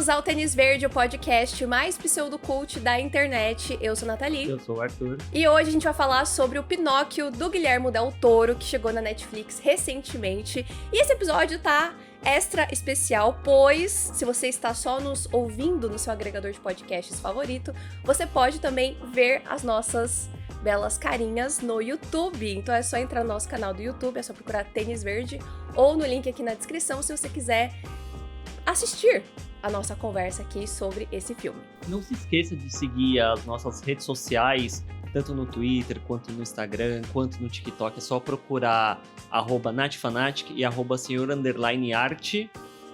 Bem-vindos ao Tênis Verde, o podcast mais pseudocult da internet. Eu sou a Nathalie. Eu sou o Arthur. E hoje a gente vai falar sobre o Pinóquio do Guillermo del Toro, que chegou na Netflix recentemente. E esse episódio tá extra especial, pois se você está só nos ouvindo no seu agregador de podcasts favorito, você pode também ver as nossas belas carinhas no YouTube. Então é só entrar no nosso canal do YouTube, é só procurar Tênis Verde ou no link aqui na descrição se você quiser assistir a nossa conversa aqui sobre esse filme. Não se esqueça de seguir as nossas redes sociais, tanto no Twitter, quanto no Instagram, quanto no TikTok. É só procurar @natfanatic e @senhor_art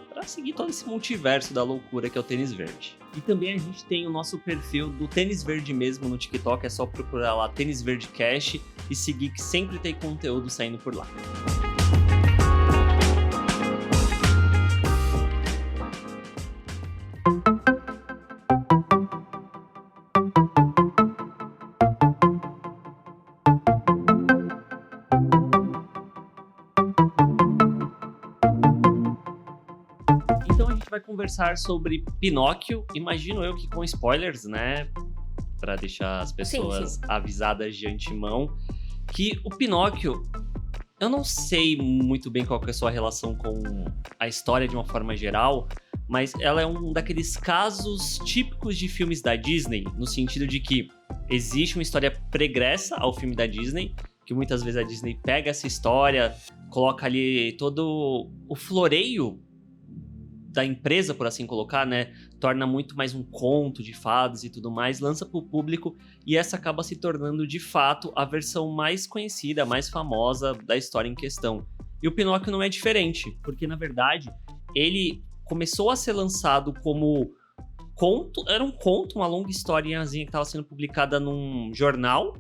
para seguir todo esse multiverso da loucura que é o Tênis Verde. E também a gente tem o nosso perfil do Tênis Verde mesmo no TikTok. É só procurar lá Tênis Verde Cash e seguir, que sempre tem conteúdo saindo por lá. Vai conversar sobre Pinóquio, imagino eu que com spoilers, né, para deixar as pessoas avisadas de antemão, que o Pinóquio, eu não sei muito bem qual que é a sua relação com a história de uma forma geral, mas ela é um daqueles casos típicos de filmes da Disney, no sentido de que existe uma história pregressa ao filme da Disney, que muitas vezes a Disney pega essa história, coloca ali todo o floreio da empresa, por assim colocar, né, torna muito mais um conto de fadas e tudo mais, lança para o público, e essa acaba se tornando, de fato, a versão mais conhecida, mais famosa da história em questão. E o Pinóquio não é diferente, porque, na verdade, ele começou a ser lançado como conto, era um conto, uma longa historiazinha que estava sendo publicada num jornal,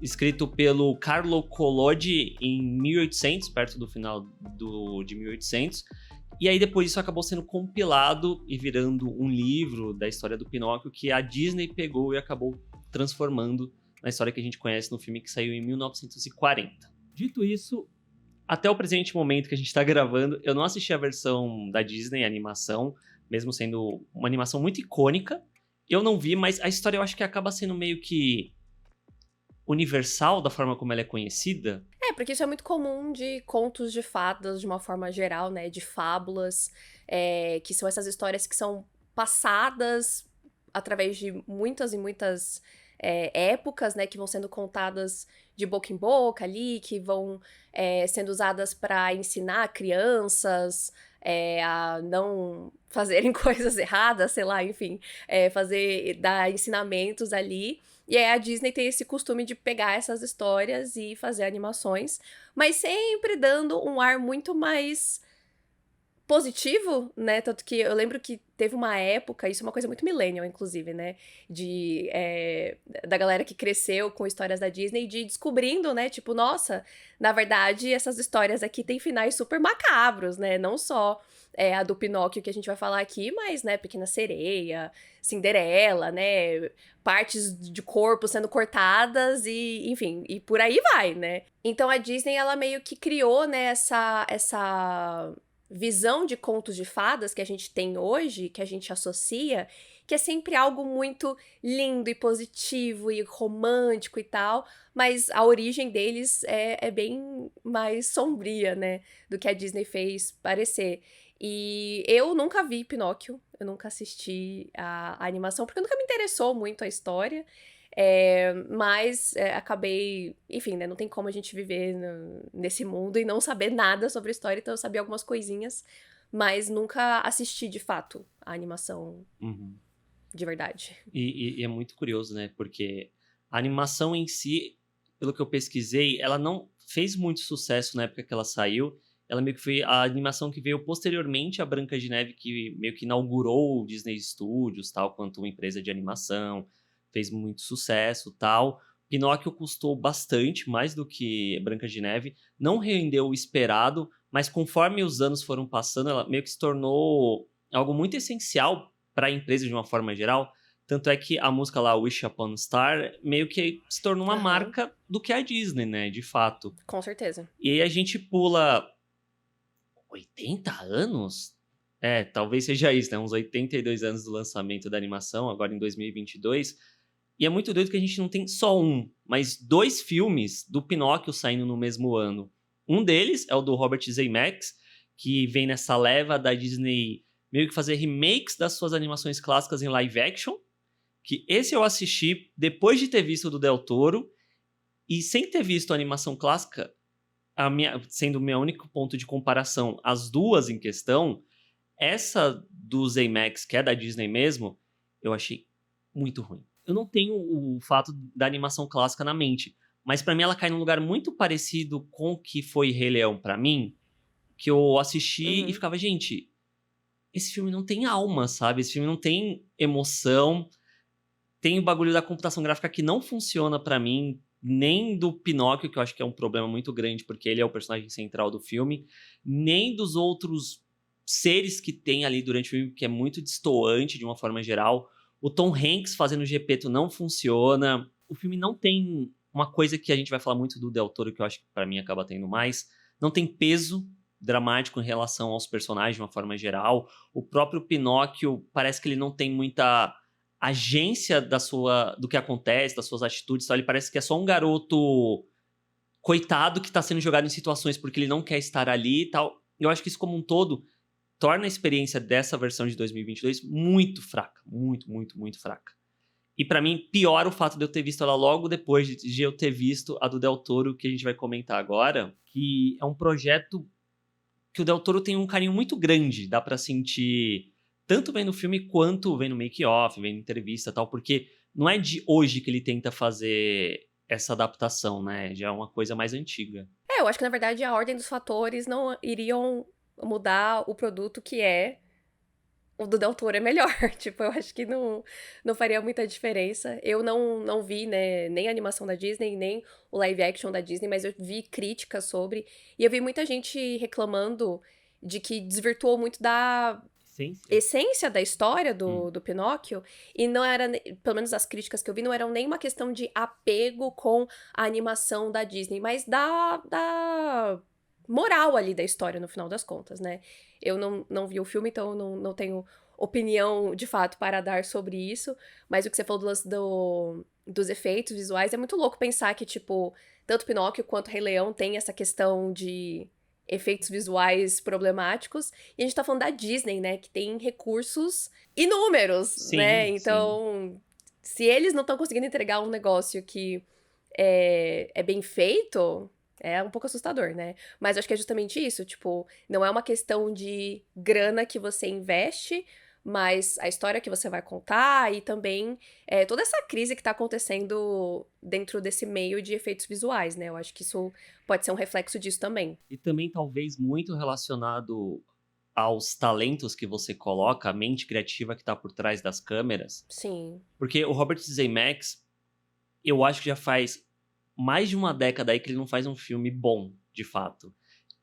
escrito pelo Carlo Collodi em 1800, perto do final de 1800, e aí depois isso acabou sendo compilado e virando um livro da história do Pinóquio que a Disney pegou e acabou transformando na história que a gente conhece no filme que saiu em 1940. Dito isso, até o presente momento que a gente está gravando, eu não assisti a versão da Disney, a animação, mesmo sendo uma animação muito icônica. Eu não vi, mas a história eu acho que acaba sendo meio que universal da forma como ela é conhecida. Porque isso é muito comum de contos de fadas, de uma forma geral, né, de fábulas, que são essas histórias que são passadas através de muitas e muitas épocas, né, que vão sendo contadas de boca em boca ali, que vão sendo usadas para ensinar crianças a não fazerem coisas erradas, sei lá, enfim, dar ensinamentos ali. E aí a Disney tem esse costume de pegar essas histórias e fazer animações, mas sempre dando um ar muito mais positivo, né? Tanto que eu lembro que teve uma época, isso é uma coisa muito millennial, inclusive, né? Da galera que cresceu com histórias da Disney, de descobrindo, né? Tipo, nossa, na verdade, essas histórias aqui têm finais super macabros, né? Não só a do Pinóquio que a gente vai falar aqui, mas, né, Pequena Sereia, Cinderela, né? Partes de corpo sendo cortadas e, enfim, e por aí vai, né? Então a Disney, ela meio que criou, né, essa visão de contos de fadas que a gente tem hoje, que a gente associa, que é sempre algo muito lindo e positivo e romântico e tal, mas a origem deles é bem mais sombria, né, do que a Disney fez parecer. E eu nunca vi Pinóquio, eu nunca assisti a animação, porque nunca me interessou muito a história, mas acabei, enfim, né, não tem como a gente viver nesse mundo e não saber nada sobre a história, então eu sabia algumas coisinhas, mas nunca assisti de fato a animação de verdade. E é muito curioso, né, porque a animação em si, pelo que eu pesquisei, ela não fez muito sucesso na época que ela saiu. Ela meio que foi a animação que veio posteriormente a Branca de Neve, que meio que inaugurou o Disney Studios, tal, quanto uma empresa de animação, fez muito sucesso, tal. Pinóquio custou bastante, mais do que Branca de Neve, não rendeu o esperado, mas conforme os anos foram passando, ela meio que se tornou algo muito essencial para a empresa de uma forma geral. Tanto é que a música lá, Wish Upon a Star, meio que se tornou uma marca do que é a Disney, né, de fato. Com certeza. E aí a gente pula 80 anos Talvez seja isso, né? Uns 82 anos do lançamento da animação, agora em 2022. E é muito doido que a gente não tem só um, mas 2 filmes do Pinóquio saindo no mesmo ano. Um deles é o do Robert Zemeckis, que vem nessa leva da Disney meio que fazer remakes das suas animações clássicas em live action, que esse eu assisti depois de ter visto o do Del Toro, e sem ter visto a animação clássica, sendo o meu único ponto de comparação, as duas em questão, essa do Zemeckis, que é da Disney mesmo, eu achei muito ruim. Eu não tenho o fato da animação clássica na mente, mas pra mim ela cai num lugar muito parecido com o que foi Rei Leão pra mim, que eu assisti e ficava, gente, esse filme não tem alma, sabe? Esse filme não tem emoção, tem o bagulho da computação gráfica que não funciona pra mim, nem do Pinóquio, que eu acho que é um problema muito grande, porque ele é o personagem central do filme, nem dos outros seres que tem ali durante o filme, que é muito destoante de uma forma geral. O Tom Hanks fazendo o Gepeto não funciona. O filme não tem uma coisa que a gente vai falar muito do Del Toro, que eu acho que pra mim acaba tendo mais. Não tem peso dramático em relação aos personagens de uma forma geral. O próprio Pinóquio parece que ele não tem muita agência do que acontece, das suas atitudes. Então ele parece que é só um garoto coitado que tá sendo jogado em situações porque ele não quer estar ali e tal. Eu acho que isso como um todo torna a experiência dessa versão de 2022 muito fraca. Muito, muito, muito fraca. E pra mim, piora o fato de eu ter visto ela logo depois de eu ter visto a do Del Toro, que a gente vai comentar agora, que é um projeto que o Del Toro tem um carinho muito grande. Dá pra sentir tanto vendo o filme quanto vendo make-off, vendo entrevista e tal, porque não é de hoje que ele tenta fazer essa adaptação, né? Já é uma coisa mais antiga. Eu acho que na verdade a ordem dos fatores não iriam mudar o produto que é. O do Del Toro é melhor. Tipo, eu acho que não faria muita diferença. Eu não vi, né, nem a animação da Disney, nem o live action da Disney, mas eu vi críticas sobre. E eu vi muita gente reclamando de que desvirtuou muito da essência da história do Pinóquio. E não era, pelo menos as críticas que eu vi, não eram nem uma questão de apego com a animação da Disney, mas da moral ali da história, no final das contas, né? Eu não vi o filme, então eu não tenho opinião, de fato, para dar sobre isso. Mas o que você falou do lance dos efeitos visuais, é muito louco pensar que, tipo, tanto Pinóquio quanto Rei Leão tem essa questão de efeitos visuais problemáticos. E a gente tá falando da Disney, né? Que tem recursos inúmeros, Sim, né? sim. Então, se eles não estão conseguindo entregar um negócio que é bem feito, é um pouco assustador, né? Mas acho que é justamente isso, tipo, não é uma questão de grana que você investe, mas a história que você vai contar e também toda essa crise que tá acontecendo dentro desse meio de efeitos visuais, né? Eu acho que isso pode ser um reflexo disso também. E também talvez muito relacionado aos talentos que você coloca, a mente criativa que tá por trás das câmeras. Sim. Porque o Robert Zemeckis, eu acho que já faz mais de uma década aí que ele não faz um filme bom, de fato.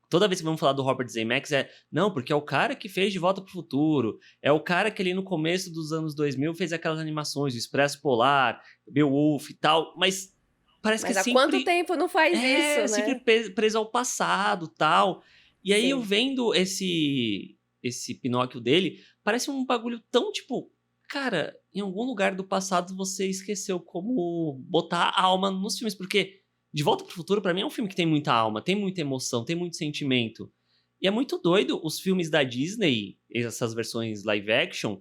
Toda vez que vamos falar do Robert Zemeckis não, porque é o cara que fez De Volta pro Futuro, é o cara que ali no começo dos anos 2000 fez aquelas animações, o Expresso Polar, Beowulf e tal, mas parece Mas que há sempre... quanto tempo não faz isso, né? sempre preso ao passado tal. E aí Sim. eu vendo esse Pinóquio dele, parece um bagulho tão tipo... Cara, em algum lugar do passado você esqueceu como botar alma nos filmes, porque De Volta pro Futuro pra mim é um filme que tem muita alma, tem muita emoção, tem muito sentimento. E é muito doido os filmes da Disney, essas versões live action,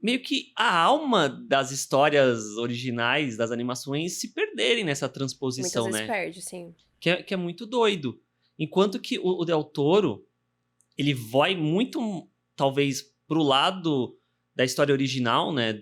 meio que a alma das histórias originais, das animações, se perderem nessa transposição, Muitas vezes né? perde, sim. Que é muito doido. Enquanto que o Del Toro, ele vai muito, talvez, pro lado da história original, né,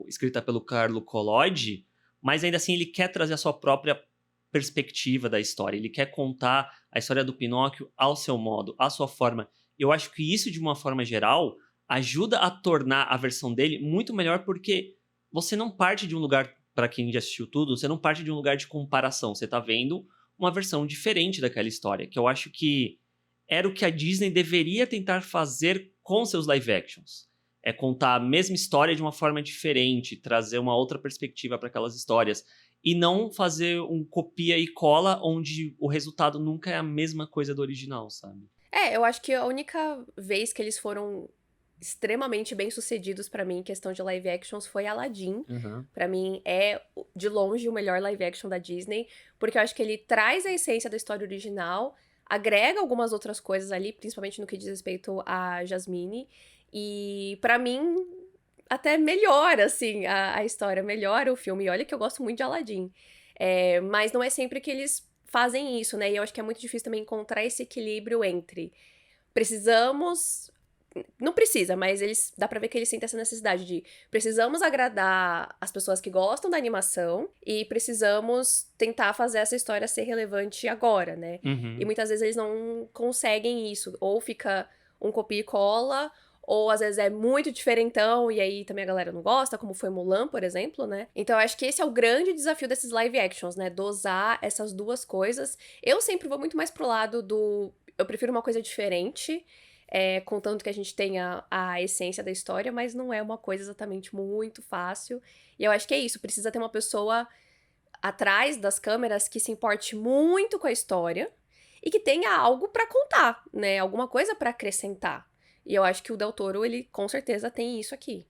escrita pelo Carlo Collodi, mas ainda assim ele quer trazer a sua própria perspectiva da história, ele quer contar a história do Pinóquio ao seu modo, à sua forma. Eu acho que isso, de uma forma geral, ajuda a tornar a versão dele muito melhor, porque você não parte de um lugar, para quem já assistiu tudo, você não parte de um lugar de comparação, você tá vendo uma versão diferente daquela história, que eu acho que era o que a Disney deveria tentar fazer com seus live actions. É contar a mesma história de uma forma diferente, trazer uma outra perspectiva para aquelas histórias. E não fazer um copia e cola onde o resultado nunca é a mesma coisa do original, sabe? Eu acho que a única vez que eles foram extremamente bem-sucedidos pra mim em questão de live actions foi Aladdin. Uhum. Pra mim é de longe o melhor live action da Disney, porque eu acho que ele traz a essência da história original, agrega algumas outras coisas ali, principalmente no que diz respeito a Jasmine, e pra mim até melhora assim a história, melhora o filme. E olha que eu gosto muito de Aladdin. Mas não é sempre que eles fazem isso, né? E eu acho que é muito difícil também encontrar esse equilíbrio entre precisamos. Não precisa, mas eles dá pra ver que eles sentem essa necessidade de precisamos agradar as pessoas que gostam da animação e precisamos tentar fazer essa história ser relevante agora, né? E Uhum. muitas vezes eles não conseguem isso, ou fica um copia e cola, ou às vezes é muito diferentão e aí também a galera não gosta, como foi Mulan, por exemplo, né? Então eu acho que esse é o grande desafio desses live actions, né? Dosar essas duas coisas. Eu sempre vou muito mais pro lado do eu prefiro uma coisa diferente, contanto que a gente tenha a essência da história, mas não é uma coisa exatamente muito fácil. E eu acho que é isso, precisa ter uma pessoa atrás das câmeras que se importe muito com a história e que tenha algo pra contar, né? Alguma coisa pra acrescentar. E eu acho que o Del Toro, ele com certeza tem isso aqui.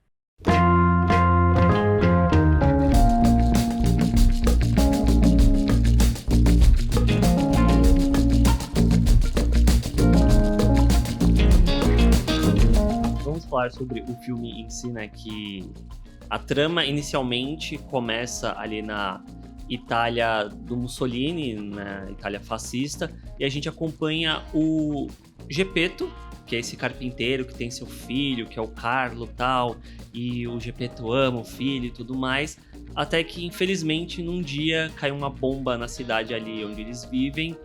Vamos falar sobre o filme em si, né? Que a trama inicialmente começa ali na Itália do Mussolini, na Itália fascista, e a gente acompanha o Geppetto, que é esse carpinteiro que tem seu filho, que é o Carlo tal, e o Geppetto ama o filho e tudo mais, até que infelizmente num dia cai uma bomba na cidade ali onde eles vivem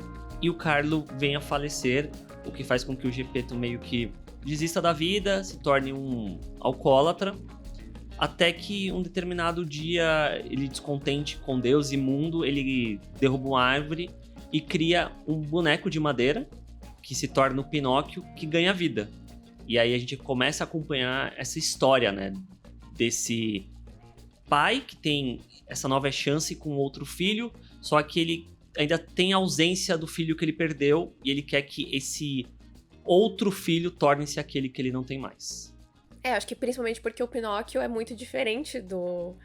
e o Carlo vem a falecer, o que faz com que o Geppetto meio que desista da vida, se torne um alcoólatra, até que um determinado dia, ele descontente com Deus e mundo, ele derruba uma árvore e cria um boneco de madeira, que se torna o Pinóquio, que ganha vida. E aí a gente começa a acompanhar essa história, né? Desse pai que tem essa nova chance com outro filho, só que ele ainda tem a ausência do filho que ele perdeu, e ele quer que esse outro filho torne-se aquele que ele não tem mais. Acho que principalmente porque o Pinóquio é muito diferente do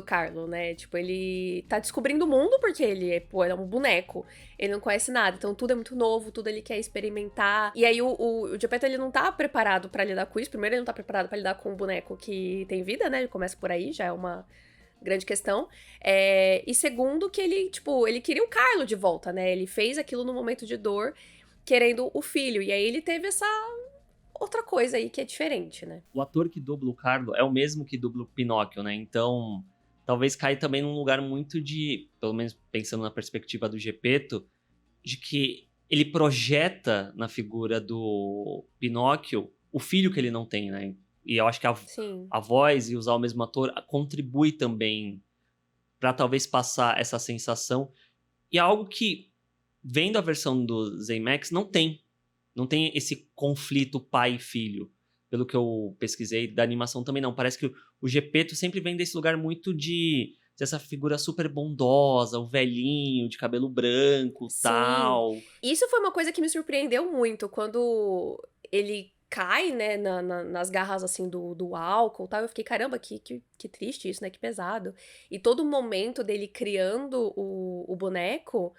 Carlo, né? Tipo, ele tá descobrindo o mundo porque ele é um boneco. Ele não conhece nada, então tudo é muito novo, tudo ele quer experimentar. E aí o Geppetto, ele não tá preparado pra lidar com isso. Primeiro, ele não tá preparado pra lidar com um boneco que tem vida, né? Ele começa por aí, já é uma grande questão. E segundo, que ele, tipo, ele queria o Carlo de volta, né? Ele fez aquilo no momento de dor, querendo o filho. E aí ele teve essa outra coisa aí que é diferente, né? O ator que dubla o Carlo é o mesmo que dubla o Pinóquio, né? Então, talvez caia também num lugar muito de, pelo menos pensando na perspectiva do Geppetto, de que ele projeta na figura do Pinóquio o filho que ele não tem, né? E eu acho que Sim. a voz e usar o mesmo ator contribui também para talvez passar essa sensação. E é algo que, vendo a versão do Zenimax, não tem. Não tem esse conflito pai e filho. Pelo que eu pesquisei, da animação também não. Parece que o Geppetto sempre vem desse lugar muito de essa figura super bondosa, o velhinho de cabelo branco, Sim. tal. Isso foi uma coisa que me surpreendeu muito quando ele cai, né, nas garras, assim, do álcool e tal. Eu fiquei, caramba, que triste isso, né, que pesado. E todo momento dele criando o boneco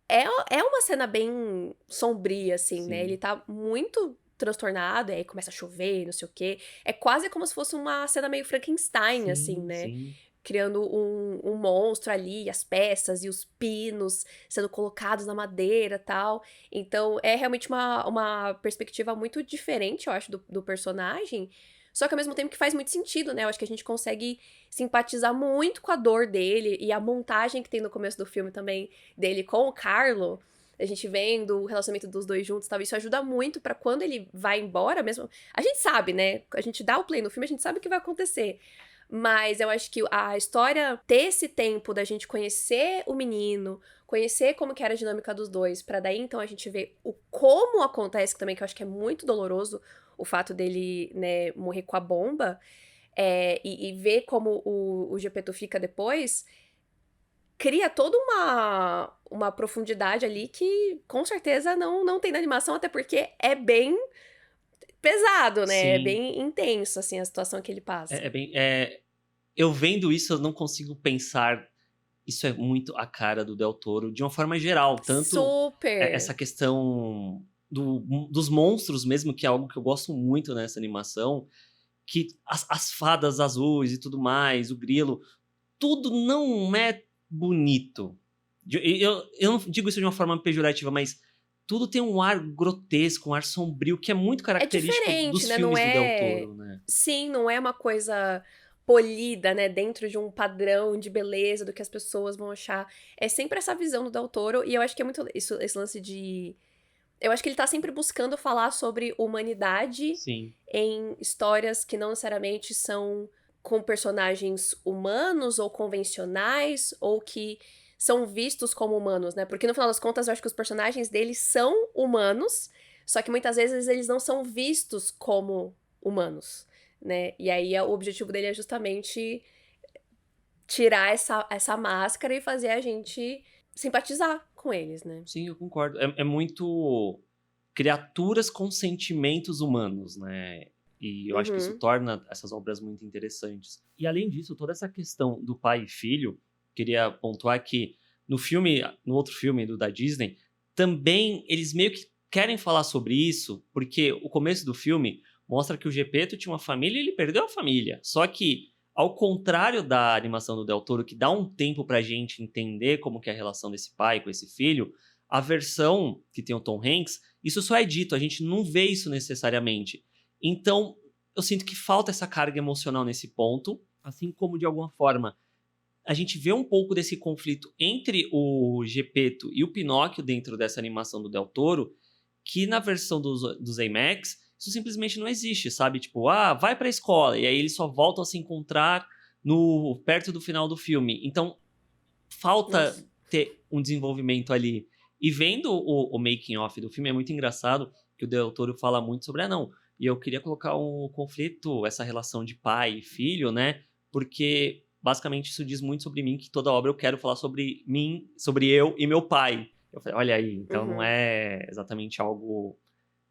é uma cena bem sombria, assim, né? Ele Sim, tá muito transtornado, e aí começa a chover, não sei o quê. É quase como se fosse uma cena meio Frankenstein, assim, sim, né? sim. Criando um monstro ali, as peças e os pinos sendo colocados na madeira e tal. Então, é realmente uma perspectiva muito diferente, eu acho, do personagem. Só que ao mesmo tempo que faz muito sentido, né? Eu acho que a gente consegue simpatizar muito com a dor dele e a montagem que tem no começo do filme também dele com o Carlo. A gente vendo o relacionamento dos dois juntos e tal, isso ajuda muito pra quando ele vai embora mesmo. A gente sabe, né? A gente dá o play no filme, a gente sabe o que vai acontecer. Mas eu acho que a história ter esse tempo da gente conhecer o menino, conhecer como que era a dinâmica dos dois, pra daí então a gente ver o como acontece também, que eu acho que é muito doloroso o fato dele, né, morrer com a bomba, e ver como o Geppetto fica depois. cria toda uma profundidade ali que com certeza não tem na animação, até porque é bem pesado, né? É Sim. bem intenso, assim, a situação que ele passa. Eu vendo isso, eu não consigo pensar. Isso é muito a cara do Del Toro, de uma forma geral. Tanto Super! essa questão dos monstros mesmo, que é algo que eu gosto muito nessa animação, que as fadas azuis e tudo mais, o grilo, tudo não é bonito. Eu não digo isso de uma forma pejorativa, mas tudo tem um ar grotesco, um ar sombrio, que é muito É característico diferente, dos né? Não filmes do Del é. Toro, né? Sim, não é uma coisa polida, né? Dentro de um padrão de beleza do que as pessoas vão achar. É sempre essa visão do Del Toro, e eu acho que é muito isso, esse lance de. Eu acho que ele tá sempre buscando falar sobre humanidade Sim. em histórias que não necessariamente são com personagens humanos ou convencionais ou que são vistos como humanos, né? Porque no final das contas eu acho que os personagens deles são humanos, só que muitas vezes eles não são vistos como humanos, né? E aí o objetivo dele é justamente tirar essa máscara e fazer a gente simpatizar com eles, né? Sim, eu concordo. É muito criaturas com sentimentos humanos, né? E eu acho que isso Uhum. torna essas obras muito interessantes. E além disso, toda essa questão do pai e filho, queria pontuar que no outro filme da Disney, também eles meio que querem falar sobre isso, porque o começo do filme mostra que o Gepeto tinha uma família e ele perdeu a família. Só que, ao contrário da animação do Del Toro, que dá um tempo pra gente entender como que é a relação desse pai com esse filho, a versão que tem o Tom Hanks, isso só é dito, a gente não vê isso necessariamente. Então, eu sinto que falta essa carga emocional nesse ponto, assim como, de alguma forma, a gente vê um pouco desse conflito entre o Gepeto e o Pinóquio dentro dessa animação do Del Toro, que na versão dos IMAX, isso simplesmente não existe, sabe? Tipo, vai pra escola, e aí eles só voltam a se encontrar perto do final do filme. Então, falta Nossa. ter um desenvolvimento ali. E vendo o making off do filme, é muito engraçado que o Del Toro fala muito sobre, não, e eu queria colocar um conflito, essa relação de pai e filho, né? Porque basicamente isso diz muito sobre mim, que toda obra eu quero falar sobre mim, sobre eu e meu pai. Eu falei, olha aí, então não Uhum. é exatamente algo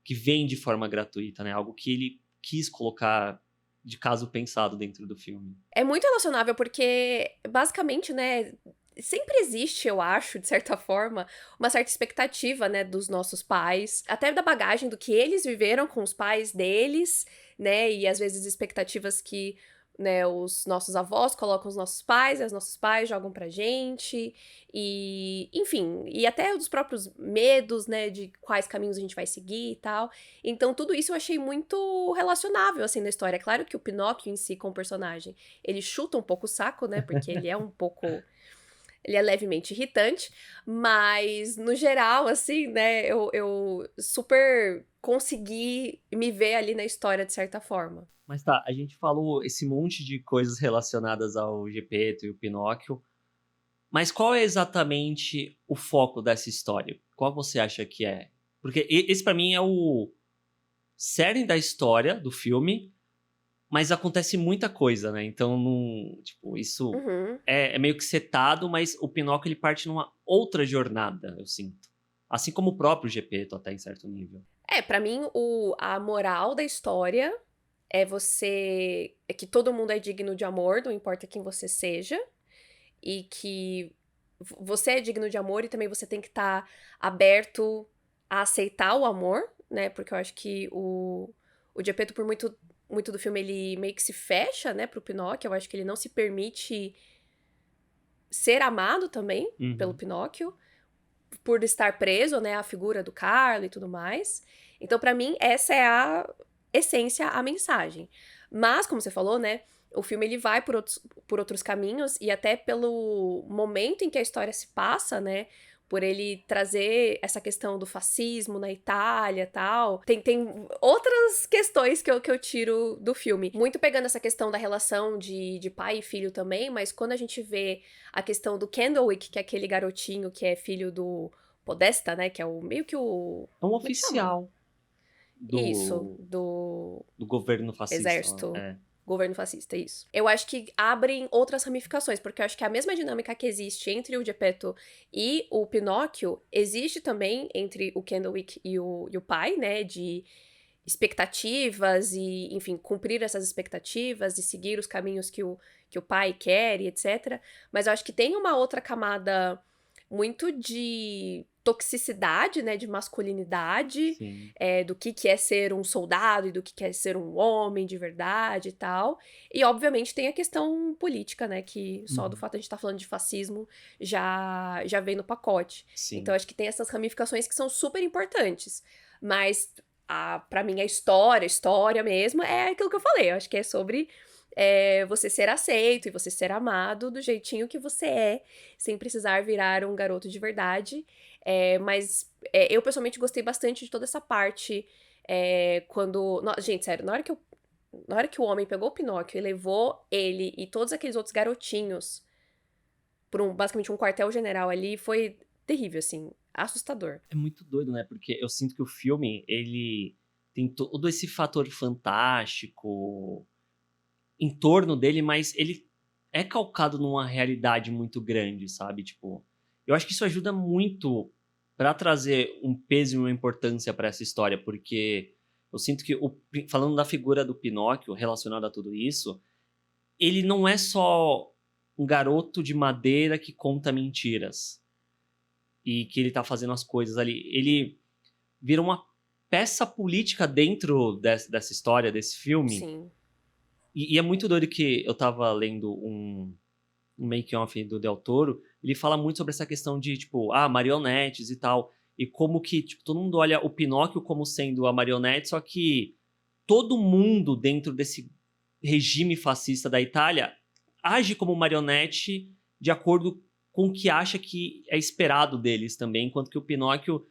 que vem de forma gratuita, né? Algo que ele quis colocar de caso pensado dentro do filme. É muito relacionável porque, basicamente, né, sempre existe, eu acho, de certa forma, uma certa expectativa, né, dos nossos pais, até da bagagem do que eles viveram com os pais deles, né, e às vezes expectativas que, né, os nossos avós colocam os nossos pais, e os nossos pais jogam pra gente, e, enfim, e até dos próprios medos, né, de quais caminhos a gente vai seguir e tal. Então, tudo isso eu achei muito relacionável, assim, na história. É claro que o Pinóquio em si, como personagem, ele chuta um pouco o saco, né? Porque ele é um pouco. Ele é levemente irritante, mas no geral, assim, né? Eu super consegui me ver ali na história de certa forma. Mas tá, a gente falou esse monte de coisas relacionadas ao Gepeto e o Pinóquio, mas qual é exatamente o foco dessa história? Qual você acha que é? Porque esse pra mim é o cerne da história do filme, mas acontece muita coisa, né? Então, não, tipo, isso Uhum. é meio que setado, mas o Pinóquio ele parte numa outra jornada, eu sinto. Assim como o próprio Gepeto, até em certo nível. É, pra mim, a moral da história é você. É que todo mundo é digno de amor, não importa quem você seja. E que você é digno de amor e também você tem que estar aberto a aceitar o amor, né? Porque eu acho que o Gepeto, por muito do filme, ele meio que se fecha, né, pro Pinóquio. Eu acho que ele não se permite ser amado também pelo Uhum. Pinóquio, por estar preso, né, à figura do Carlo e tudo mais. Então, pra mim, essa é a essência, a mensagem. Mas, como você falou, né, o filme ele vai por outros caminhos e até pelo momento em que a história se passa, né, por ele trazer essa questão do fascismo na Itália e tal. Tem outras questões que eu tiro do filme. Muito pegando essa questão da relação de pai e filho também, mas quando a gente vê a questão do Candlewick, que é aquele garotinho que é filho do Podesta, né, que é o meio que o... É um Como é que chama? oficial Isso, do, do do governo fascista. exército É. Governo fascista, isso. Eu acho que abrem outras ramificações, porque eu acho que a mesma dinâmica que existe entre o Geppetto e o Pinóquio, existe também entre o Candlewick e o pai, né, de expectativas e, enfim, cumprir essas expectativas e seguir os caminhos que o pai quer e etc. Mas eu acho que tem uma outra camada muito de toxicidade, né, de masculinidade, Sim. do que é ser um soldado e do que é ser um homem de verdade e tal. E, obviamente, tem a questão política, né, que só do fato de a gente estar falando de fascismo já vem no pacote. Sim. Então, acho que tem essas ramificações que são super importantes. Mas, pra mim, a história mesmo, é aquilo que eu falei. Eu acho que é sobre você ser aceito e você ser amado do jeitinho que você é, sem precisar virar um garoto de verdade. Mas eu, pessoalmente, gostei bastante de toda essa parte quando... Gente, sério, na hora que o homem pegou o Pinóquio e levou ele e todos aqueles outros garotinhos por basicamente um quartel-general ali, foi terrível, assim, assustador. É muito doido, né? Porque eu sinto que o filme, ele tem todo esse fator fantástico em torno dele, mas ele é calcado numa realidade muito grande, sabe? Tipo, eu acho que isso ajuda muito pra trazer um peso e uma importância pra essa história, porque eu sinto que, falando da figura do Pinóquio relacionada a tudo isso, ele não é só um garoto de madeira que conta mentiras e que ele tá fazendo as coisas ali. Ele vira uma peça política dentro dessa história, desse filme. Sim. E é muito doido que eu tava lendo um make-off do Del Toro, ele fala muito sobre essa questão de, tipo, marionetes e tal, e como que, tipo, todo mundo olha o Pinóquio como sendo a marionete, só que todo mundo dentro desse regime fascista da Itália age como marionete de acordo com o que acha que é esperado deles também, enquanto que o Pinóquio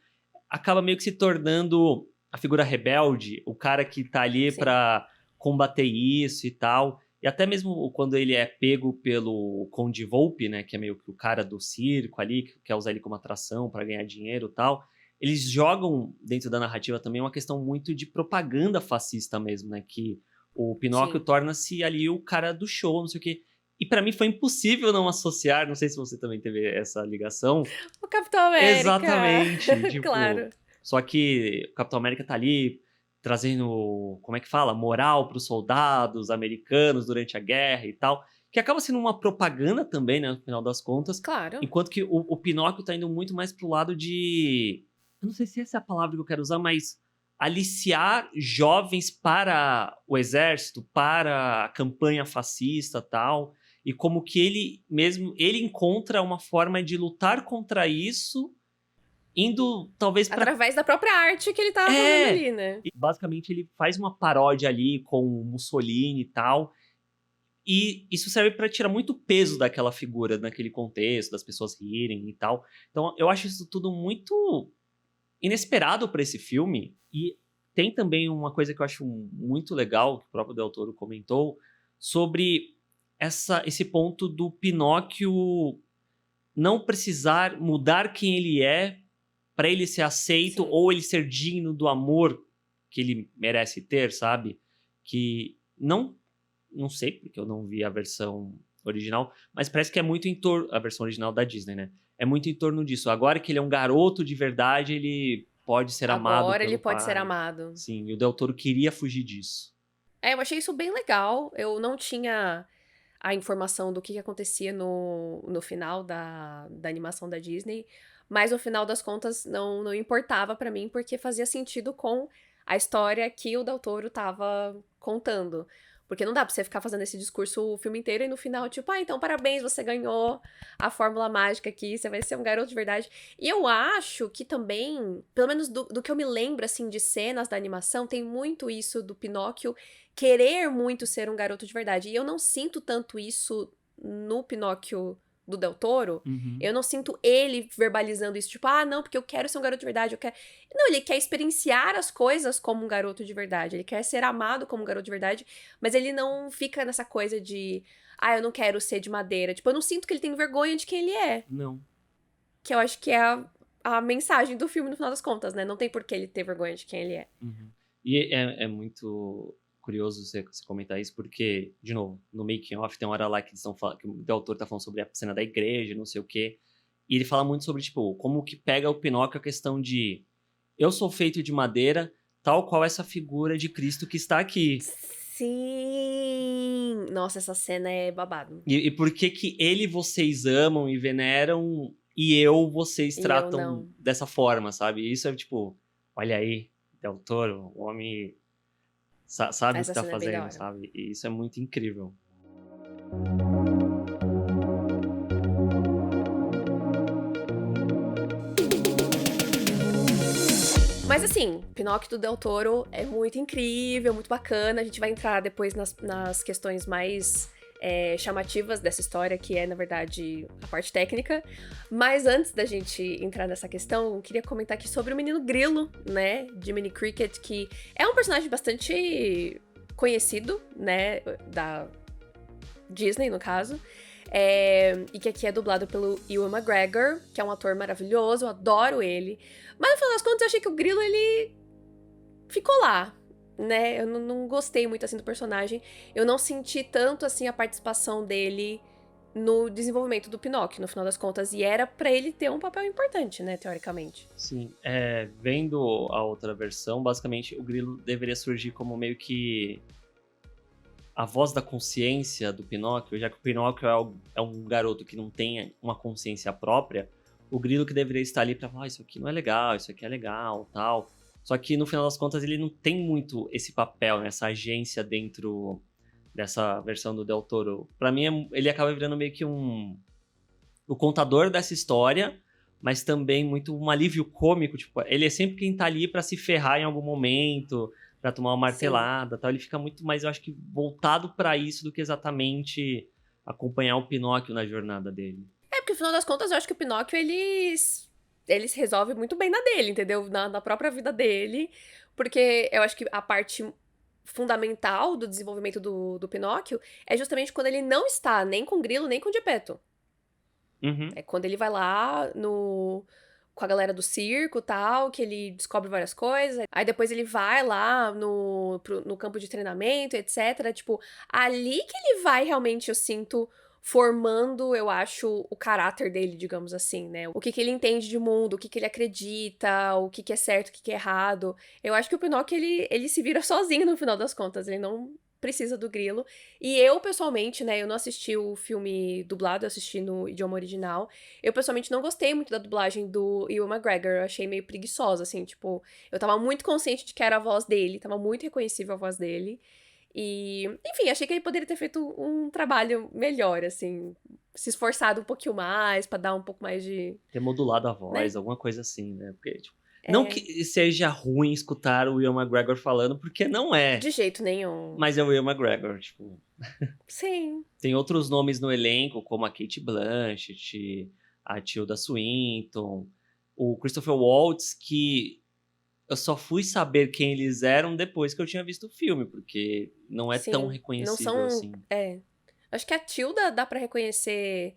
acaba meio que se tornando a figura rebelde, o cara que tá ali Sim. pra combater isso e tal. E até mesmo quando ele é pego pelo Conde Volpe, né, que é meio que o cara do circo ali, que quer usar ele como atração para ganhar dinheiro e tal, eles jogam dentro da narrativa também uma questão muito de propaganda fascista mesmo, né, que o Pinóquio Sim. torna-se ali o cara do show, não sei o quê. E pra mim foi impossível não associar, não sei se você também teve essa ligação. O Capitão América! Exatamente, tipo, Claro. só que o Capitão América tá ali trazendo, como é que fala? Moral pros soldados americanos durante a guerra e tal, que acaba sendo uma propaganda também, né, no final das contas, Claro. enquanto que o Pinóquio tá indo muito mais pro lado de, eu não sei se essa é a palavra que eu quero usar, mas aliciar jovens para o exército, para a campanha fascista e tal, e como que ele encontra uma forma de lutar contra isso, indo talvez para... Através da própria arte que ele tava fazendo ali, né? E, basicamente ele faz uma paródia ali com o Mussolini e tal, e isso serve para tirar muito peso daquela figura naquele contexto, das pessoas rirem e tal. Então eu acho isso tudo muito inesperado para esse filme. E tem também uma coisa que eu acho muito legal, que o próprio Del Toro comentou, sobre esse ponto do Pinóquio não precisar mudar quem ele é para ele ser aceito. Sim. Ou ele ser digno do amor que ele merece ter, sabe? Que não sei, porque eu não vi a versão original, mas parece que é muito em torno... A versão original da Disney, né? É muito em torno disso. Agora que ele é um garoto de verdade, ele pode ser amado Agora pelo ele pode pai. ser amado. Sim, e o Del Toro queria fugir disso. Eu achei isso bem legal. Eu não tinha a informação do que acontecia no final da animação da Disney, mas no final das contas não importava pra mim, porque fazia sentido com a história que o Del Toro tava contando. Porque não dá pra você ficar fazendo esse discurso o filme inteiro e no final, tipo, então parabéns, você ganhou a fórmula mágica aqui, você vai ser um garoto de verdade. E eu acho que também, pelo menos do que eu me lembro, assim, de cenas da animação, tem muito isso do Pinóquio querer muito ser um garoto de verdade. E eu não sinto tanto isso no Pinóquio do Del Toro. Uhum. Eu não sinto ele verbalizando isso, tipo, não, porque eu quero ser um garoto de verdade, eu quero... Não, ele quer experienciar as coisas como um garoto de verdade, ele quer ser amado como um garoto de verdade, mas ele não fica nessa coisa de, eu não quero ser de madeira. Tipo, eu não sinto que ele tem vergonha de quem ele é. Não. Que eu acho que é a mensagem do filme no final das contas, né? Não tem por que ele ter vergonha de quem ele é. Uhum. E é muito curioso você comentar isso, porque, de novo, no making off tem uma hora lá que, que o Del Toro tá falando sobre a cena da igreja, não sei o quê. E ele fala muito sobre, tipo, como que pega o Pinóquio a questão de eu sou feito de madeira, tal qual essa figura de Cristo que está aqui. Sim! Nossa, essa cena é babado. E por que que ele vocês amam e veneram e vocês E eu tratam não. dessa forma, sabe? E isso é tipo, olha aí, Del Toro, o homem sabe o que Essa tá cena é bem da fazendo, hora. sabe? E isso é muito incrível. Mas assim, Pinóquio do Del Toro é muito incrível, muito bacana. A gente vai entrar depois nas questões mais chamativas dessa história, que é, na verdade, a parte técnica. Mas antes da gente entrar nessa questão, eu queria comentar aqui sobre o Menino Grilo, né? Jiminy Cricket, que é um personagem bastante conhecido, né? Da Disney, no caso. E que aqui é dublado pelo Ewan McGregor, que é um ator maravilhoso, eu adoro ele. Mas no final das contas, eu achei que o Grilo, ele ficou lá, né? Eu não gostei muito, assim, do personagem. Eu não senti tanto, assim, a participação dele no desenvolvimento do Pinóquio, no final das contas. E era pra ele ter um papel importante, né, teoricamente. Sim, vendo a outra versão, basicamente o Grilo deveria surgir como meio que a voz da consciência do Pinóquio, já que o Pinóquio é um garoto que não tem uma consciência própria, o Grilo que deveria estar ali pra falar, isso aqui não é legal, isso aqui é legal, tal. Só que no final das contas ele não tem muito esse papel, né, essa agência dentro dessa versão do Del Toro. Pra mim, ele acaba virando meio que o contador dessa história, mas também muito um alívio cômico, tipo, ele é sempre quem tá ali pra se ferrar em algum momento, pra tomar uma Sim. martelada, tal. Ele fica muito mais, eu acho que, voltado pra isso do que exatamente acompanhar o Pinóquio na jornada dele. Porque no final das contas, eu acho que o Pinóquio, ele se resolve muito bem na dele, entendeu? Na própria vida dele. Porque eu acho que a parte fundamental do desenvolvimento do Pinóquio é justamente quando ele não está nem com o Grilo, nem com o Geppetto. Uhum. É quando ele vai lá com a galera do circo e tal, que ele descobre várias coisas. Aí depois ele vai lá no campo de treinamento, etc. Tipo, ali que ele vai realmente, eu sinto, formando, eu acho, o caráter dele, digamos assim, né? O que ele entende de mundo, o que ele acredita, o que é certo, o que é errado. Eu acho que o Pinóquio, ele se vira sozinho no final das contas. Ele não precisa do Grilo. E eu, pessoalmente, né, eu não assisti o filme dublado, eu assisti no idioma original. Eu, pessoalmente, não gostei muito da dublagem do Ewan McGregor, eu achei meio preguiçosa, assim, tipo, eu tava muito consciente de que era a voz dele, tava muito reconhecível a voz dele. E, enfim, achei que ele poderia ter feito um trabalho melhor, assim, se esforçado um pouquinho mais, pra dar um pouco mais de, Ter modulado a né? voz, alguma coisa assim, né? Porque, tipo, não que seja ruim escutar o Ian McGregor falando, porque não é. De jeito nenhum. Mas é o Ian McGregor, tipo. Sim. Tem outros nomes no elenco, como a Cate Blanchett, a Tilda Swinton, o Christopher Waltz, que eu só fui saber quem eles eram depois que eu tinha visto o filme, porque não é tão Sim. Não reconhecível são. assim. Acho que a Tilda dá pra reconhecer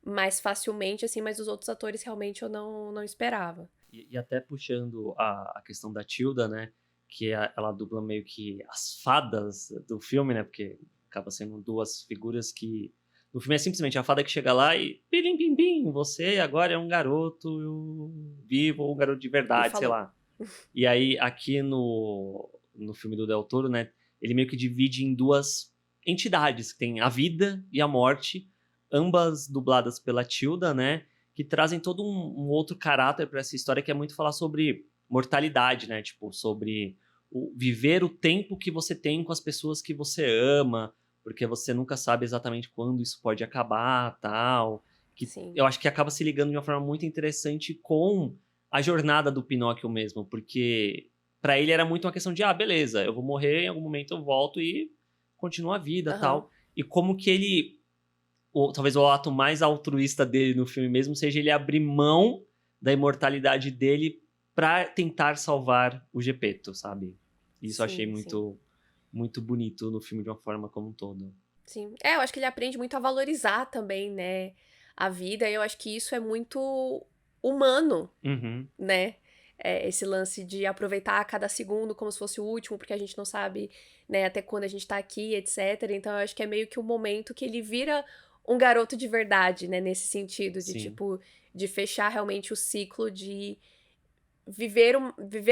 mais facilmente, assim, mas os outros atores realmente eu não esperava. E até puxando a questão da Tilda, né? Que ela dubla meio que as fadas do filme, né? Porque acaba sendo duas figuras que. No filme é simplesmente a fada que chega lá e. Pirim, pim, pim, você agora é um garoto vivo ou um garoto de E verdade, sei falou. lá. E aí, aqui no filme do Del Toro, né? Ele meio que divide em duas entidades, que tem a vida e a morte, ambas dubladas pela Tilda, né? Que trazem todo um outro caráter para essa história, que é muito falar sobre mortalidade, né? Tipo, sobre viver o tempo que você tem com as pessoas que você ama, porque você nunca sabe exatamente quando isso pode acabar, tal. Que Sim. eu acho que acaba se ligando de uma forma muito interessante com a jornada do Pinóquio mesmo, porque para ele era muito uma questão de, beleza, eu vou morrer, em algum momento eu volto e continuo a vida, Aham. tal. E como que ele talvez o ato mais altruísta dele no filme mesmo seja ele abrir mão da imortalidade dele pra tentar salvar o Gepeto, sabe? Isso eu achei Sim, sim. muito, muito bonito no filme de uma forma como um todo. Sim. Eu acho que ele aprende muito a valorizar também, né, a vida. E eu acho que isso é muito humano, Uhum. né? esse lance de aproveitar cada segundo como se fosse o último, porque a gente não sabe, né, até quando a gente tá aqui, etc. Então eu acho que é meio que o momento que ele vira um garoto de verdade, né, nesse sentido, de Sim. tipo, de fechar realmente o ciclo de viver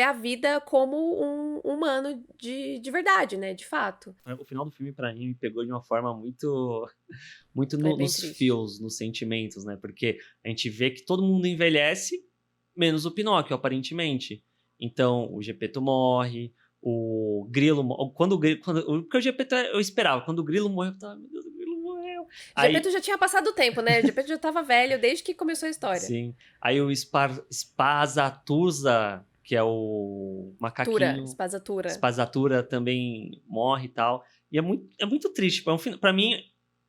a vida como um humano de verdade, né, de fato. O final do filme, pra mim, me pegou de uma forma muito, muito É bem nos triste. feels, nos sentimentos, né? Porque a gente vê que todo mundo envelhece, menos o Pinóquio, aparentemente. Então, o Gepeto morre, o Grilo... Quando o Grilo... Porque o Gepeto eu esperava. Quando o Grilo morreu, eu tava, meu Deus, o Grilo morreu. Gepeto Aí, já tinha passado o tempo, né? Gepeto já tava velho desde que começou a história. sim. Aí o Spazatusa, que é o Tura, macaquinho... espazatura. Spazatura também morre e tal. E é muito triste. Tipo, pra mim,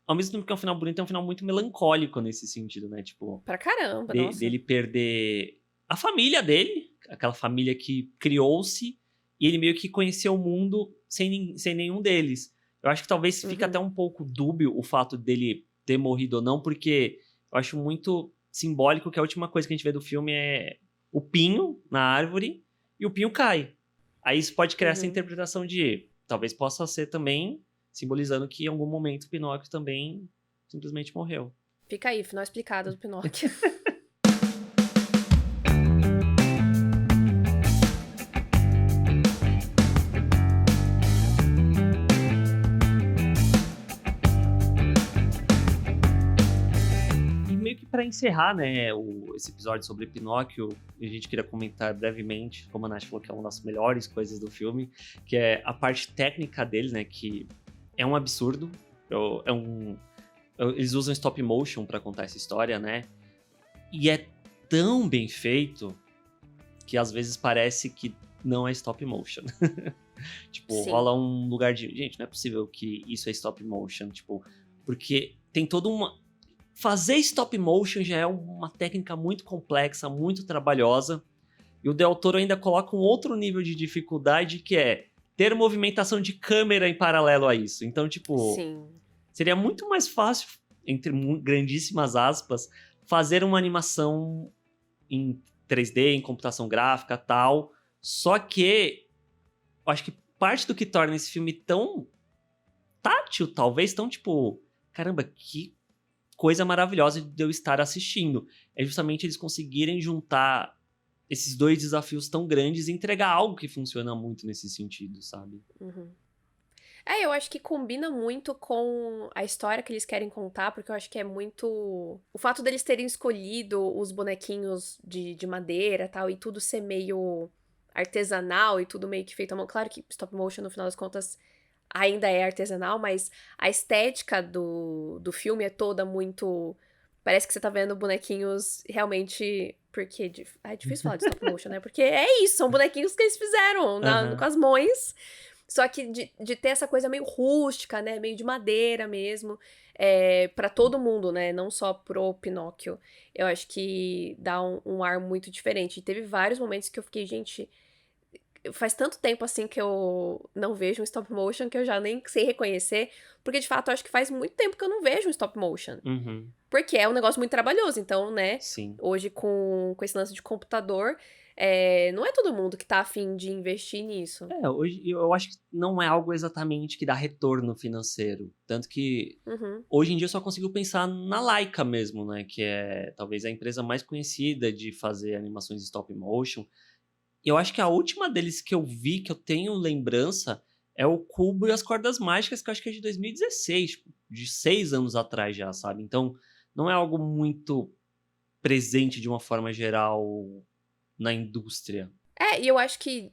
ao mesmo tempo que é um final bonito, é um final muito melancólico nesse sentido, né? Tipo, Pra caramba, nossa. dele perder a família dele, aquela família que criou-se, e ele meio que conheceu o mundo sem nenhum deles. Eu acho que talvez fique até Uhum. um pouco dúbio o fato dele ter morrido ou não, porque eu acho muito simbólico que a última coisa que a gente vê do filme é o pinho na árvore e o pinho cai. Aí isso pode criar essa Uhum. interpretação de talvez possa ser também simbolizando que em algum momento Pinóquio também simplesmente morreu. Fica aí, final explicado do Pinóquio. E meio que para encerrar, né, esse episódio sobre Pinóquio, a gente queria comentar brevemente, como a Nath falou que é uma das melhores coisas do filme, que é a parte técnica dele, né, que é um absurdo. Eles usam stop motion para contar essa história, né? E é tão bem feito que às vezes parece que não é stop motion. Tipo, Sim. rola um lugar de... Gente, não é possível que isso é stop motion, tipo... Porque tem toda uma... Fazer stop motion já é uma técnica muito complexa, muito trabalhosa. E o Del Toro ainda coloca um outro nível de dificuldade, que é ter movimentação de câmera em paralelo a isso. Então, tipo, Sim. seria muito mais fácil, entre grandíssimas aspas, fazer uma animação em 3D, em computação gráfica, tal. Só que eu acho que parte do que torna esse filme tão tátil, talvez, tão tipo, caramba, que coisa maravilhosa de eu estar assistindo. É justamente eles conseguirem juntar esses dois desafios tão grandes e entregar algo que funciona muito nesse sentido, sabe? Uhum. Eu acho que combina muito com a história que eles querem contar, porque eu acho que é muito. O fato deles terem escolhido os bonequinhos de madeira e tal, e tudo ser meio artesanal e tudo meio que feito à mão. Claro que stop motion, no final das contas, ainda é artesanal, mas a estética do filme é toda muito. Parece que você tá vendo bonequinhos realmente. Porque. É difícil falar de stop motion, né? Porque é isso, são bonequinhos que eles fizeram com Aham. as mãos. Só que de ter essa coisa meio rústica, né? Meio de madeira mesmo. Pra todo mundo, né? Não só pro Pinóquio. Eu acho que dá um ar muito diferente. E teve vários momentos que eu fiquei, gente. Faz tanto tempo assim que eu não vejo um stop motion que eu já nem sei reconhecer. Porque de fato eu acho que faz muito tempo que eu não vejo um stop motion. Uhum. Porque é um negócio muito trabalhoso. Então, né? Sim. Hoje com esse lance de computador. Não é todo mundo que tá afim de investir nisso. Hoje eu acho que não é algo exatamente que dá retorno financeiro. Tanto que Uhum. hoje em dia eu só consigo pensar na Laika mesmo, né? Que é talvez a empresa mais conhecida de fazer animações stop motion. E eu acho que a última deles que eu vi, que eu tenho lembrança, é o Cubo e as Cordas Mágicas, que eu acho que é de 2016, tipo, de 6 anos atrás já, sabe? Então, não é algo muito presente de uma forma geral na indústria. E eu acho que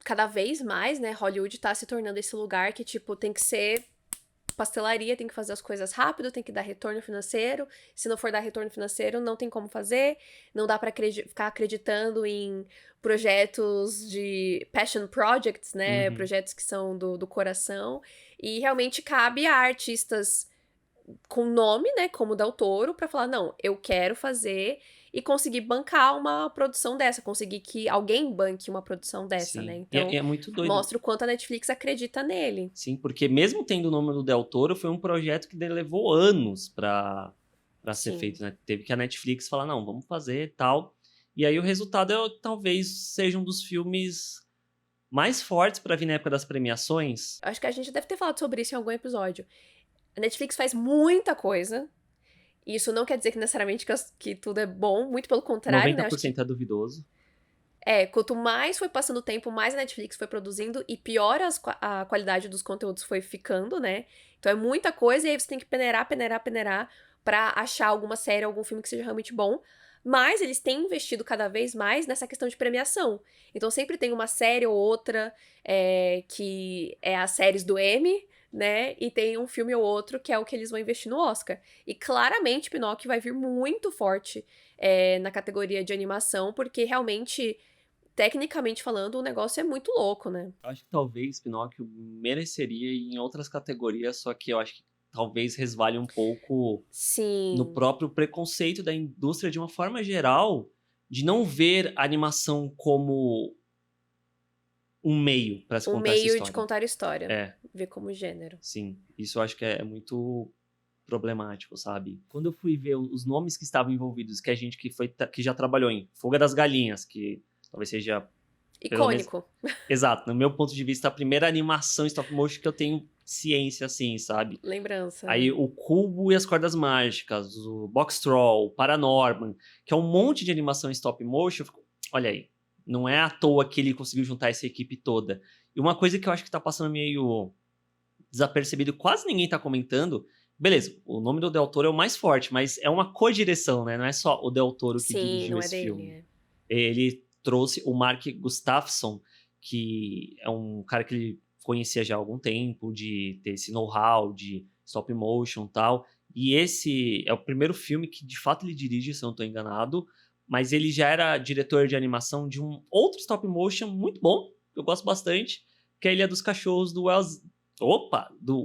cada vez mais, né, Hollywood tá se tornando esse lugar que, tipo, tem que ser pastelaria, tem que fazer as coisas rápido, tem que dar retorno financeiro. Se não for dar retorno financeiro, não tem como fazer. Não dá pra ficar acreditando em projetos de passion projects, né, Uhum. projetos que são do coração. E realmente cabe a artistas com nome, né, como Del Toro, pra falar, não, eu quero fazer e conseguir bancar uma produção dessa, conseguir que alguém banque uma produção dessa, né? Sim. Então, É muito doido. mostra o quanto a Netflix acredita nele. Sim, porque mesmo tendo o nome do Del Toro, foi um projeto que levou anos pra ser Sim. feito, né? Teve que a Netflix falar, não, vamos fazer tal. E aí o resultado talvez seja um dos filmes mais fortes pra vir na época das premiações. Acho que a gente deve ter falado sobre isso em algum episódio. A Netflix faz muita coisa. E isso não quer dizer que necessariamente que tudo é bom, muito pelo contrário, 90% né? Acho que, é duvidoso. quanto mais foi passando o tempo, mais a Netflix foi produzindo e pior a qualidade dos conteúdos foi ficando, né? Então é muita coisa e aí você tem que peneirar pra achar alguma série, algum filme que seja realmente bom. Mas eles têm investido cada vez mais nessa questão de premiação. Então sempre tem uma série ou outra que é as séries do Emmy, né? E tem um filme ou outro que é o que eles vão investir no Oscar. E claramente Pinóquio vai vir muito forte na categoria de animação, porque realmente, tecnicamente falando, o negócio é muito louco, né? Eu acho que talvez Pinóquio mereceria ir em outras categorias, só que eu acho que talvez resvale um pouco Sim. no próprio preconceito da indústria de uma forma geral, de não ver a animação como um meio para se Um contar essa meio história. de contar história. É, Ver como gênero. sim. Isso eu acho que é muito problemático, sabe? Quando eu fui ver os nomes que estavam envolvidos, que a gente que já trabalhou em Fuga das Galinhas, que talvez seja... Icônico. Exato, no meu ponto de vista, a primeira animação stop motion que eu tenho ciência, assim, sabe? Lembrança. Aí o Cubo e as Cordas Mágicas, o Box Troll, o Paranorman, que é um monte de animação em stop motion. Olha aí, não é à toa que ele conseguiu juntar essa equipe toda. E uma coisa que eu acho que tá passando meio desapercebido, quase ninguém tá comentando. Beleza, o nome do Del Toro é o mais forte, mas é uma co-direção, né? Não é só o Del Toro que dirigiu não esse dele, filme. Ele trouxe o Mark Gustafsson, que é um cara que ele conhecia já há algum tempo, de ter esse know-how de stop motion e tal. E esse é o primeiro filme que, de fato, ele dirige, se eu não estou enganado. Mas ele já era diretor de animação de um outro stop motion muito bom, que eu gosto bastante, que é a Ilha dos Cachorros, do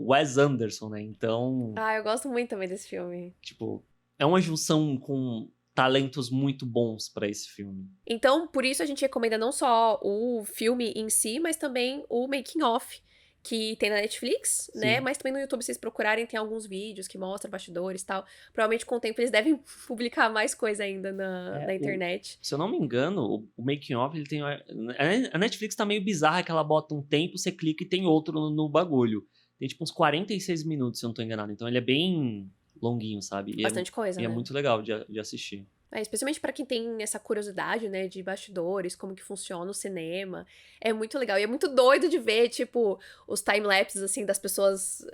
Wes Anderson, né? Então... eu gosto muito também desse filme. Tipo, é uma junção com talentos muito bons pra esse filme. Então, por isso a gente recomenda não só o filme em si, mas também o making of, que tem na Netflix, Sim. né? Mas também no YouTube, se vocês procurarem, tem alguns vídeos que mostram bastidores e tal. Provavelmente com o tempo eles devem publicar mais coisa ainda na internet. Se eu não me engano, o making of, ele tem... A Netflix tá meio bizarra, que ela bota um tempo, você clica e tem outro no bagulho. Tem tipo uns 46 minutos, se eu não tô enganado. Então ele é bem longuinho, sabe? Bastante coisa, né? né? É muito legal de assistir. Especialmente pra quem tem essa curiosidade, né, de bastidores, como que funciona o cinema. É muito legal. E é muito doido de ver, tipo, os time-lapses, assim, das pessoas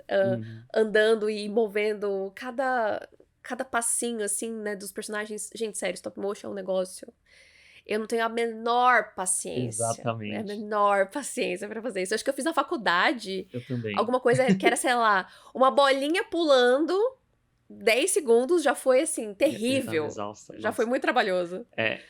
andando e movendo cada passinho, assim, né, dos personagens. Gente, sério, stop motion é um negócio... Eu não tenho a menor paciência. Exatamente. A menor paciência pra fazer isso. Eu acho que eu fiz na faculdade. Eu também. Alguma coisa que era, sei lá, uma bolinha pulando... 10 segundos já foi, assim, terrível. Exausta, já foi muito trabalhoso.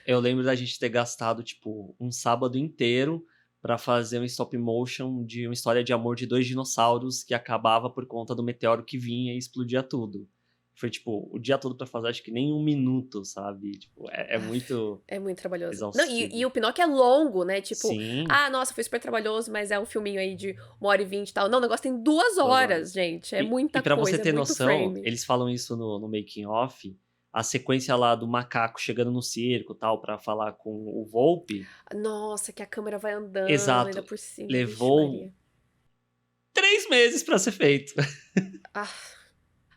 Eu lembro da gente ter gastado, tipo, um sábado inteiro pra fazer um stop motion de uma história de amor de 2 dinossauros que acabava por conta do meteoro que vinha e explodia tudo. Foi, tipo, o dia todo pra fazer, acho que nem 1 minuto, sabe? Tipo, é muito... É muito trabalhoso. exaustivo. Não, e o Pinóquio é longo, né? Tipo, Sim. Nossa, foi super trabalhoso, mas é um filminho aí de 1h20 e tal. Não, o negócio tem 2 horas, gente. É muita coisa, e pra você ter muito noção, frame. eles falam isso no making off, a sequência lá do macaco chegando no circo, tal, pra falar com o Volpe. Nossa, que a câmera vai andando. Exato. Ainda por cima. Levou 3 meses pra ser feito.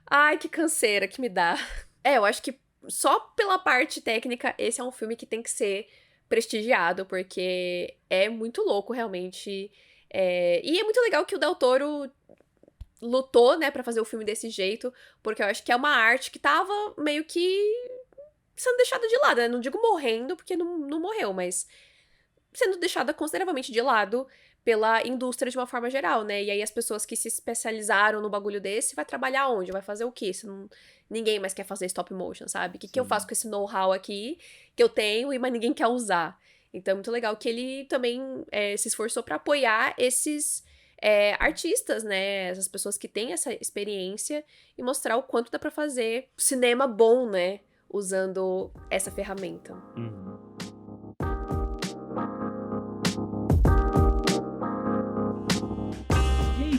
Ai, que canseira que me dá. Eu acho que só pela parte técnica, esse é um filme que tem que ser prestigiado, porque é muito louco, realmente. E é muito legal que o Del Toro lutou, né, pra fazer o filme desse jeito, porque eu acho que é uma arte que tava meio que sendo deixada de lado, né? Não digo morrendo, porque não morreu, mas sendo deixada consideravelmente de lado pela indústria de uma forma geral, né? E aí as pessoas que se especializaram no bagulho desse vai trabalhar onde? Vai fazer o quê? Se ninguém mais quer fazer stop motion, sabe? O que eu faço com esse know-how aqui que eu tenho mas ninguém quer usar? Então é muito legal que ele também se esforçou pra apoiar esses artistas, né? Essas pessoas que têm essa experiência e mostrar o quanto dá pra fazer cinema bom, né? Usando essa ferramenta.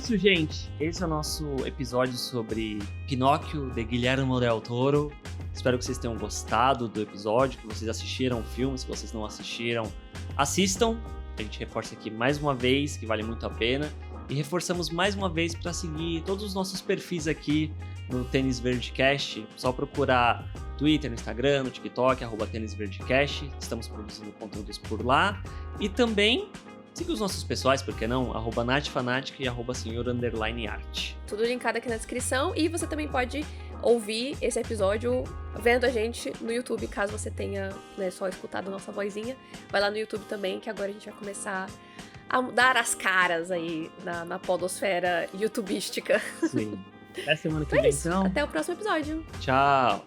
isso, gente. Esse é o nosso episódio sobre Pinóquio, de Guillermo del Toro. Espero que vocês tenham gostado do episódio, que vocês assistiram o filme. Se vocês não assistiram, assistam. A gente reforça aqui mais uma vez que vale muito a pena. E reforçamos mais uma vez para seguir todos os nossos perfis aqui no Tênis Verde Cast. Só procurar Twitter, no Instagram, no TikTok, @Tênis Verde Cast. Estamos produzindo conteúdos por lá. E também siga os nossos pessoais, por que não? @NathFanatic e @Senhor_Art. Tudo linkado aqui na descrição. E você também pode ouvir esse episódio vendo a gente no YouTube, caso você tenha, né, só escutado a nossa vozinha. Vai lá no YouTube também, que agora a gente vai começar a dar as caras aí na podosfera youtubística. Sim. Até semana que vem, então. Até o próximo episódio. Tchau.